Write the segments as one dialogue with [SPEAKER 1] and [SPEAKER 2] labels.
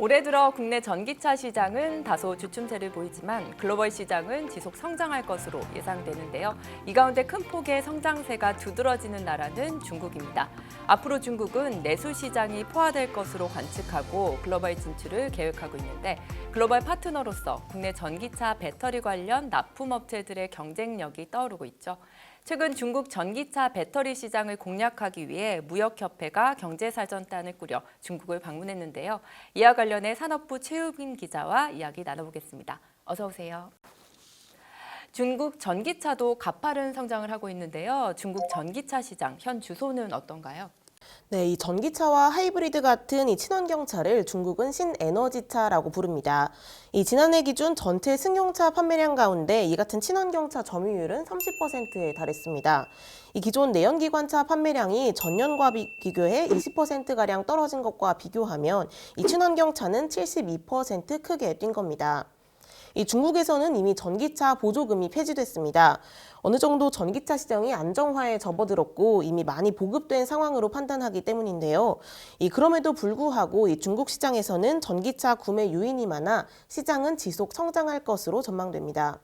[SPEAKER 1] 올해 들어 국내 전기차 시장은 다소 주춤세를 보이지만 글로벌 시장은 지속 성장할 것으로 예상되는데요. 이 가운데 큰 폭의 성장세가 두드러지는 나라는 중국입니다. 앞으로 중국은 내수 시장이 포화될 것으로 관측하고 글로벌 진출을 계획하고 있는데 글로벌 파트너로서 국내 전기차 배터리 관련 납품업체들의 경쟁력이 떠오르고 있죠. 최근 중국 전기차 배터리 시장을 공략하기 위해 무역협회가 경제사전단을 꾸려 중국을 방문했는데요. 이와 관련해 산업부 최우빈 기자와 이야기 나눠보겠습니다. 어서 오세요. 중국 전기차도 가파른 성장을 하고 있는데요. 중국 전기차 시장 현 주소는 어떤가요?
[SPEAKER 2] 네, 이 전기차와 하이브리드 같은 이 친환경차를 중국은 신에너지차라고 부릅니다. 이 지난해 기준 전체 승용차 판매량 가운데 이 같은 친환경차 점유율은 30%에 달했습니다. 이 기존 내연기관차 판매량이 전년과 비교해 20%가량 떨어진 것과 비교하면 이 친환경차는 72% 크게 뛴 겁니다. 이 중국에서는 이미 전기차 보조금이 폐지됐습니다. 어느 정도 전기차 시장이 안정화에 접어들었고 이미 많이 보급된 상황으로 판단하기 때문인데요. 그럼에도 불구하고 이 중국 시장에서는 전기차 구매 유인이 많아 시장은 지속 성장할 것으로 전망됩니다.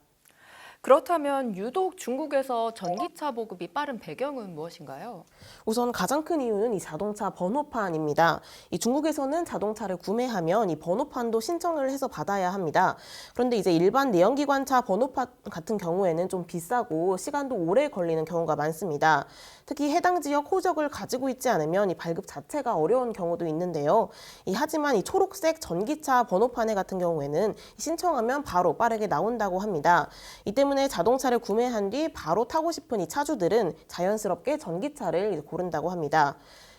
[SPEAKER 1] 그렇다면 유독 중국에서 전기차 보급이 빠른 배경은 무엇인가요?
[SPEAKER 2] 우선 가장 큰 이유는 이 자동차 번호판입니다. 이 중국에서는 자동차를 구매하면 이 번호판도 신청을 해서 받아야 합니다. 그런데 이제 일반 내연기관차 번호판 같은 경우에는 좀 비싸고 시간도 오래 걸리는 경우가 많습니다. 특히 해당 지역 호적을 가지고 있지 않으면 이 발급 자체가 어려운 경우도 있는데요. 하지만 이 초록색 전기차 번호판에 같은 경우에는 신청하면 바로 빠르게 나온다고 합니다. 이 때문에 자동차를 구매한 뒤 바로 타고 싶은 이 차주들은 자연스럽게 전기차를 고른다고 합니다.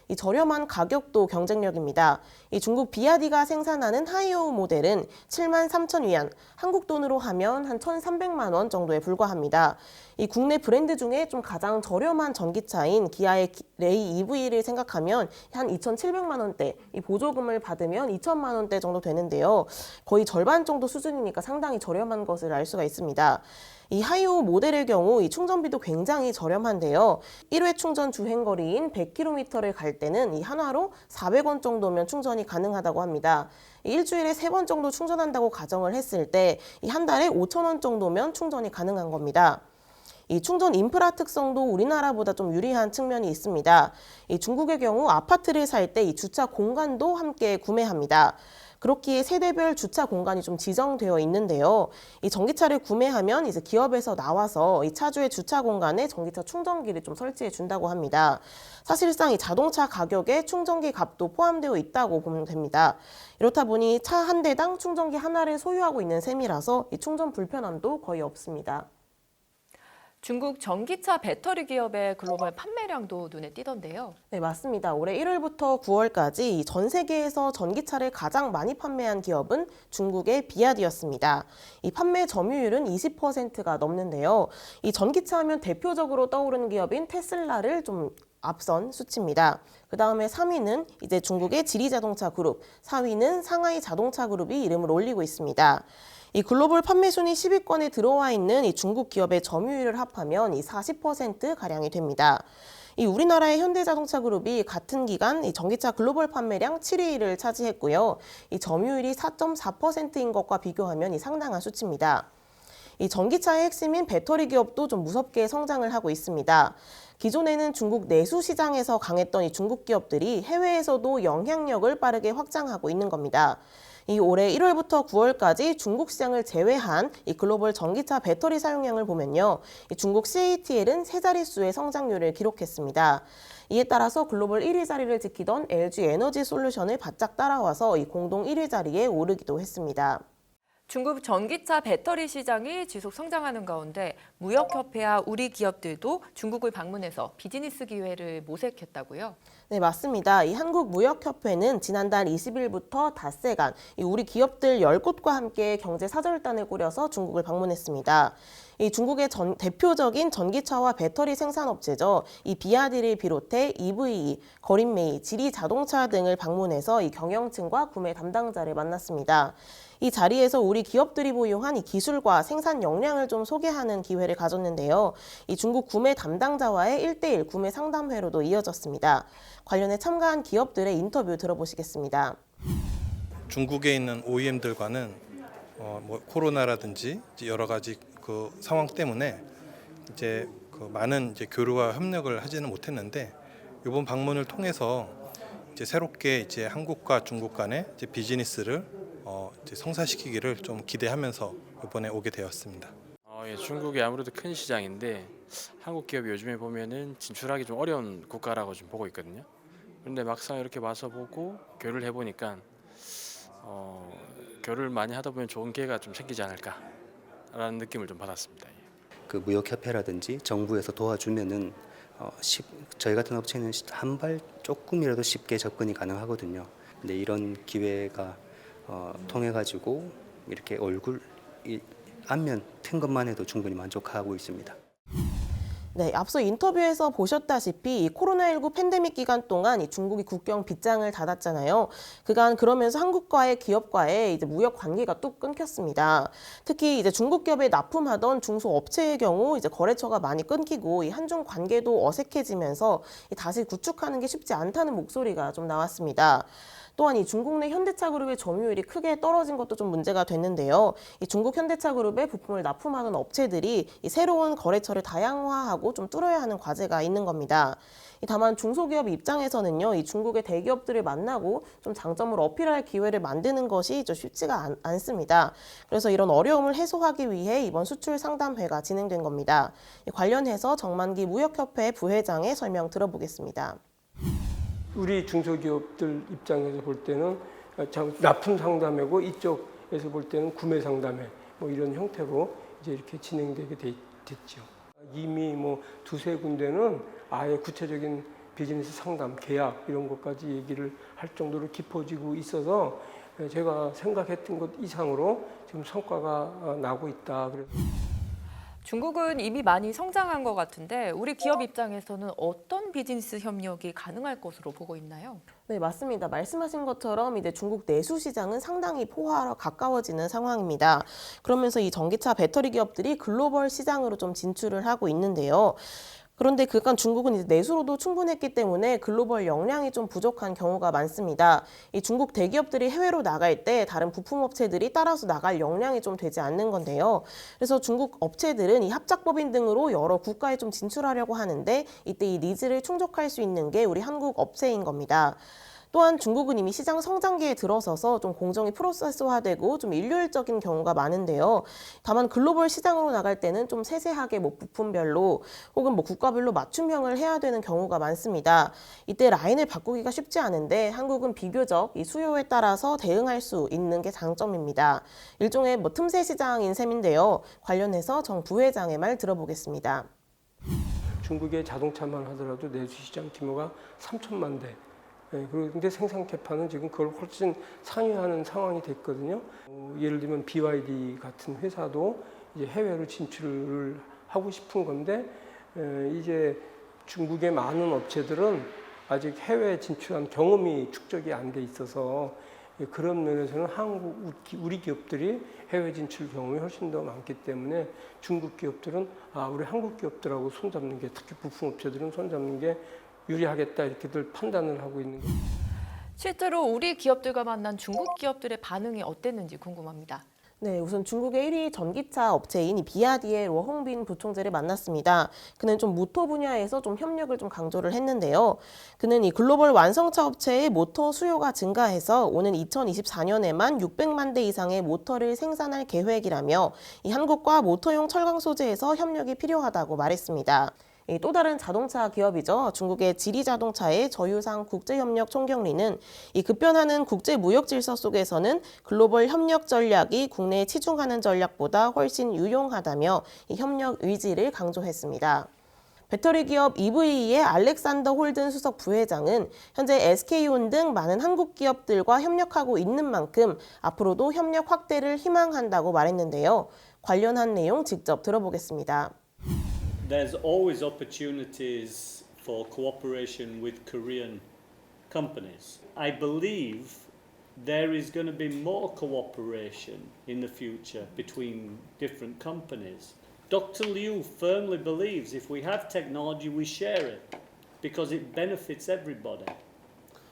[SPEAKER 2] 이 저렴한 가격도 경쟁력입니다. 이 중국 비아디가 생산하는 하이오 모델은 7만 3천 위안, 한국 돈으로 하면 한 1,300만 원 정도에 불과합니다. 이 국내 브랜드 중에 좀 가장 저렴한 전기차인 기아의 레이 EV를 생각하면 한 2,700만 원대, 이 보조금을 받으면 2천만 원대 정도 되는데요. 거의 절반 정도 수준이니까 상당히 저렴한 것을 알 수가 있습니다. 이 하이오 모델의 경우 이 충전비도 굉장히 저렴한데요. 1회 충전 주행거리인 100km를 갈 때는 이 한화로 400원 정도면 충전이 가능하다고 합니다. 일주일에 3번 정도 충전한다고 가정을 했을 때 이 한 달에 5,000원 정도면 충전이 가능한 겁니다. 이 충전 인프라 특성도 우리나라보다 좀 유리한 측면이 있습니다. 이 중국의 경우 아파트를 살 때 이 주차 공간도 함께 구매합니다. 그렇기에 세대별 주차 공간이 좀 지정되어 있는데요. 이 전기차를 구매하면 이제 기업에서 나와서 이 차주의 주차 공간에 전기차 충전기를 좀 설치해 준다고 합니다. 사실상 이 자동차 가격에 충전기 값도 포함되어 있다고 보면 됩니다. 이렇다 보니 차 한 대당 충전기 하나를 소유하고 있는 셈이라서 이 충전 불편함도 거의 없습니다.
[SPEAKER 1] 중국 전기차 배터리 기업의 글로벌 판매량도 눈에 띄던데요.
[SPEAKER 2] 네, 맞습니다. 올해 1월부터 9월까지 전 세계에서 전기차를 가장 많이 판매한 기업은 중국의 비아디였습니다. 이 판매 점유율은 20%가 넘는데요. 이 전기차 하면 대표적으로 떠오르는 기업인 테슬라를 좀 앞선 수치입니다. 그 다음에 3위는 이제 중국의 지리자동차 그룹, 4위는 상하이 자동차 그룹이 이름을 올리고 있습니다. 이 글로벌 판매 순위 10위권에 들어와 있는 이 중국 기업의 점유율을 합하면 이 40%가량이 됩니다. 이 우리나라의 현대자동차 그룹이 같은 기간 이 전기차 글로벌 판매량 7위를 차지했고요. 이 점유율이 4.4%인 것과 비교하면 이 상당한 수치입니다. 이 전기차의 핵심인 배터리 기업도 좀 무섭게 성장을 하고 있습니다. 기존에는 중국 내수 시장에서 강했던 이 중국 기업들이 해외에서도 영향력을 빠르게 확장하고 있는 겁니다. 이 올해 1월부터 9월까지 중국 시장을 제외한 이 글로벌 전기차 배터리 사용량을 보면요. 이 중국 CATL은 세 자릿수의 성장률을 기록했습니다. 이에 따라서 글로벌 1위 자리를 지키던 LG 에너지 솔루션을 바짝 따라와서 이 공동 1위 자리에 오르기도 했습니다.
[SPEAKER 1] 중국 전기차 배터리 시장이 지속 성장하는 가운데 무역협회와 우리 기업들도 중국을 방문해서 비즈니스 기회를 모색했다고요?
[SPEAKER 2] 네, 맞습니다. 이 한국무역협회는 지난달 20일부터 닷새간 우리 기업들 10곳과 함께 경제사절단을 꾸려서 중국을 방문했습니다. 이 중국의 대표적인 전기차와 배터리 생산업체죠. 이 비아디를 비롯해 EVE, 거린메이, 지리자동차 등을 방문해서 이 경영층과 구매 담당자를 만났습니다. 이 자리에서 우리 기업들이 보유한 이 기술과 생산 역량을 좀 소개하는 기회를 가졌는데요. 이 중국 구매 담당자와의 1대1 구매 상담회로도 이어졌습니다. 관련해 참가한 기업들의 인터뷰 들어보시겠습니다.
[SPEAKER 3] 중국에 있는 OEM들과는 뭐 코로나라든지 이제 여러 가지 그 상황 때문에 이제 그 많은 이제 교류와 협력을 하지는 못했는데 이번 방문을 통해서 이제 새롭게 이제 한국과 중국 간의 이제 비즈니스를 이제 성사시키기를 좀 기대하면서 이번에 오게 되었습니다.
[SPEAKER 4] 예, 중국이 아무래도 큰 시장인데 한국 기업이 요즘에 보면은 진출하기 좀 어려운 국가라고 좀 보고 있거든요. 그런데 막상 이렇게 와서 보고 교류를 해보니까 교류를 많이 하다 보면 좋은 기회가 좀 생기지 않을까라는 느낌을 좀 받았습니다.
[SPEAKER 5] 그 무역협회라든지 정부에서 도와주면은 저희 같은 업체는 한 발 조금이라도 쉽게 접근이 가능하거든요. 근데 이런 기회가 통해 가지고 이렇게 얼굴 안면 튼 것만 해도 충분히 만족하고 있습니다.
[SPEAKER 2] 네, 앞서 인터뷰에서 보셨다시피 이 코로나19 팬데믹 기간 동안 이 중국이 국경 빗장을 닫았잖아요. 그간 그러면서 한국과의 기업과의 이제 무역 관계가 뚝 끊겼습니다. 특히 이제 중국 기업에 납품하던 중소업체의 경우 이제 거래처가 많이 끊기고 이 한중 관계도 어색해지면서 다시 구축하는 게 쉽지 않다는 목소리가 좀 나왔습니다. 또한 이 중국 내 현대차 그룹의 점유율이 크게 떨어진 것도 좀 문제가 됐는데요. 이 중국 현대차 그룹의 부품을 납품하는 업체들이 이 새로운 거래처를 다양화하고 좀 뚫어야 하는 과제가 있는 겁니다. 다만 중소기업 입장에서는요, 이 중국의 대기업들을 만나고 좀 장점을 어필할 기회를 만드는 것이 좀 쉽지가 않습니다. 그래서 이런 어려움을 해소하기 위해 이번 수출 상담회가 진행된 겁니다. 관련해서 정만기 무역협회 부회장의 설명 들어보겠습니다.
[SPEAKER 6] 우리 중소기업들 입장에서 볼 때는 납품 상담회고 이쪽에서 볼 때는 구매 상담회 뭐 이런 형태로 이제 이렇게 진행되게 됐죠. 이미 뭐 두세 군데는 아예 구체적인 비즈니스 상담, 계약 이런 것까지 얘기를 할 정도로 깊어지고 있어서 제가 생각했던 것 이상으로 지금 성과가 나고 있다. 그래서
[SPEAKER 1] 중국은 이미 많이 성장한 것 같은데 우리 기업 입장에서는 어떤 비즈니스 협력이 가능할 것으로 보고 있나요?
[SPEAKER 2] 네, 맞습니다. 말씀하신 것처럼 이제 중국 내수 시장은 상당히 포화로 가까워지는 상황입니다. 그러면서 이 전기차 배터리 기업들이 글로벌 시장으로 좀 진출을 하고 있는데요. 그런데 그간 중국은 이제 내수로도 충분했기 때문에 글로벌 역량이 좀 부족한 경우가 많습니다. 이 중국 대기업들이 해외로 나갈 때 다른 부품업체들이 따라서 나갈 역량이 좀 되지 않는 건데요. 그래서 중국 업체들은 이 합작법인 등으로 여러 국가에 좀 진출하려고 하는데 이때 이 니즈를 충족할 수 있는 게 우리 한국 업체인 겁니다. 또한 중국은 이미 시장 성장기에 들어서서 좀 공정이 프로세스화되고 좀 일률적인 경우가 많은데요. 다만 글로벌 시장으로 나갈 때는 좀 세세하게 뭐 부품별로 혹은 뭐 국가별로 맞춤형을 해야 되는 경우가 많습니다. 이때 라인을 바꾸기가 쉽지 않은데 한국은 비교적 이 수요에 따라서 대응할 수 있는 게 장점입니다. 일종의 뭐 틈새 시장인 셈인데요. 관련해서 정 부회장의 말 들어보겠습니다.
[SPEAKER 6] 중국의 자동차만 하더라도 내수 시장 규모가 3천만 대. 그런데 생산 캐파는 지금 그걸 훨씬 상회하는 상황이 됐거든요. 예를 들면 BYD 같은 회사도 이제 해외로 진출을 하고 싶은 건데 이제 중국의 많은 업체들은 아직 해외 진출한 경험이 축적이 안 돼 있어서 그런 면에서는 우리 기업들이 해외 진출 경험이 훨씬 더 많기 때문에 중국 기업들은 우리 한국 기업들하고 손잡는 게 특히 부품 업체들은 손잡는 게 유리하겠다 이렇게들 판단을 하고 있는 거죠.
[SPEAKER 1] 실제로 우리 기업들과 만난 중국 기업들의 반응이 어땠는지 궁금합니다.
[SPEAKER 2] 네, 우선 중국의 1위 전기차 업체인 이 비아디의 로홍빈 부총재를 만났습니다. 그는 좀 모터 분야에서 좀 협력을 좀 강조를 했는데요. 그는 이 글로벌 완성차 업체의 모터 수요가 증가해서 오는 2024년에만 600만 대 이상의 모터를 생산할 계획이라며 이 한국과 모터용 철강 소재에서 협력이 필요하다고 말했습니다. 또 다른 자동차 기업이죠. 중국의 지리자동차의 저유상 국제협력 총경리는 이 급변하는 국제무역 질서 속에서는 글로벌 협력 전략이 국내에 치중하는 전략보다 훨씬 유용하다며 이 협력 의지를 강조했습니다. 배터리 기업 EVE의 알렉산더 홀든 수석 부회장은 현재 SK온 등 많은 한국 기업들과 협력하고 있는 만큼 앞으로도 협력 확대를 희망한다고 말했는데요. 관련한 내용 직접 들어보겠습니다.
[SPEAKER 7] There's always opportunities for cooperation with Korean companies. I believe there is going to be more cooperation in the future between different companies. Dr. Liu firmly believes if we have technology, we share it because it benefits everybody.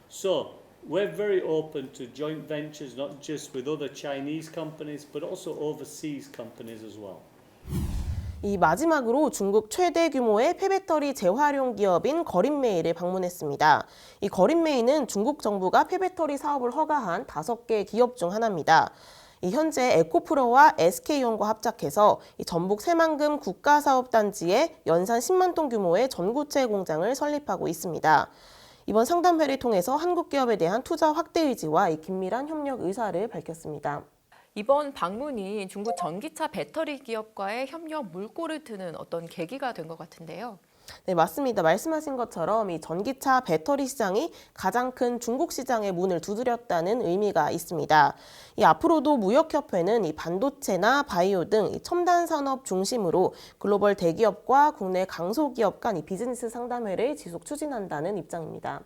[SPEAKER 7] So we're very open to joint ventures, not just with other Chinese companies, but also overseas companies as well.
[SPEAKER 2] 이 마지막으로 중국 최대 규모의 폐배터리 재활용 기업인 거린메이를 방문했습니다. 이 거린메이는 중국 정부가 폐배터리 사업을 허가한 5개 기업 중 하나입니다. 현재 에코프로와 SK온과 합작해서 전북 새만금 국가사업단지에 연산 10만 톤 규모의 전구체 공장을 설립하고 있습니다. 이번 상담회를 통해서 한국 기업에 대한 투자 확대 의지와 긴밀한 협력 의사를 밝혔습니다.
[SPEAKER 1] 이번 방문이 중국 전기차 배터리 기업과의 협력 물꼬를 트는 어떤 계기가 된 것 같은데요.
[SPEAKER 2] 네, 맞습니다. 말씀하신 것처럼 이 전기차 배터리 시장이 가장 큰 중국 시장의 문을 두드렸다는 의미가 있습니다. 앞으로도 무역협회는 이 반도체나 바이오 등 이 첨단 산업 중심으로 글로벌 대기업과 국내 강소기업 간 이 비즈니스 상담회를 지속 추진한다는 입장입니다.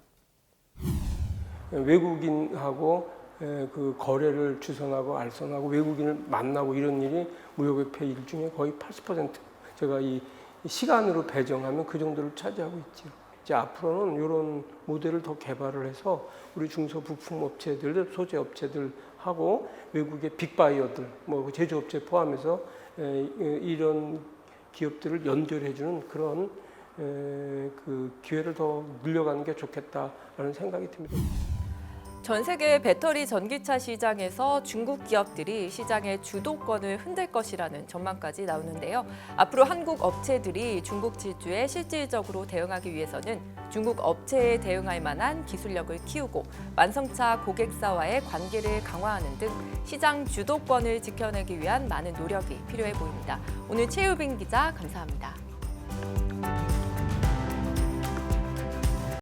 [SPEAKER 6] 외국인하고 그 거래를 주선하고 알선하고 외국인을 만나고 이런 일이 무역협회 일 중에 거의 80% 제가 이 시간으로 배정하면 그 정도를 차지하고 있죠. 이제 앞으로는 이런 모델을 더 개발을 해서 우리 중소부품업체들, 소재업체들하고 외국의 빅바이어들, 뭐 제조업체 포함해서 이런 기업들을 연결해주는 그런 그 기회를 더 늘려가는 게 좋겠다라는 생각이 듭니다.
[SPEAKER 1] 전 세계 배터리 전기차 시장에서 중국 기업들이 시장의 주도권을 흔들 것이라는 전망까지 나오는데요. 앞으로 한국 업체들이 중국 질주에 실질적으로 대응하기 위해서는 중국 업체에 대응할 만한 기술력을 키우고 완성차 고객사와의 관계를 강화하는 등 시장 주도권을 지켜내기 위한 많은 노력이 필요해 보입니다. 오늘 최유빈 기자 감사합니다.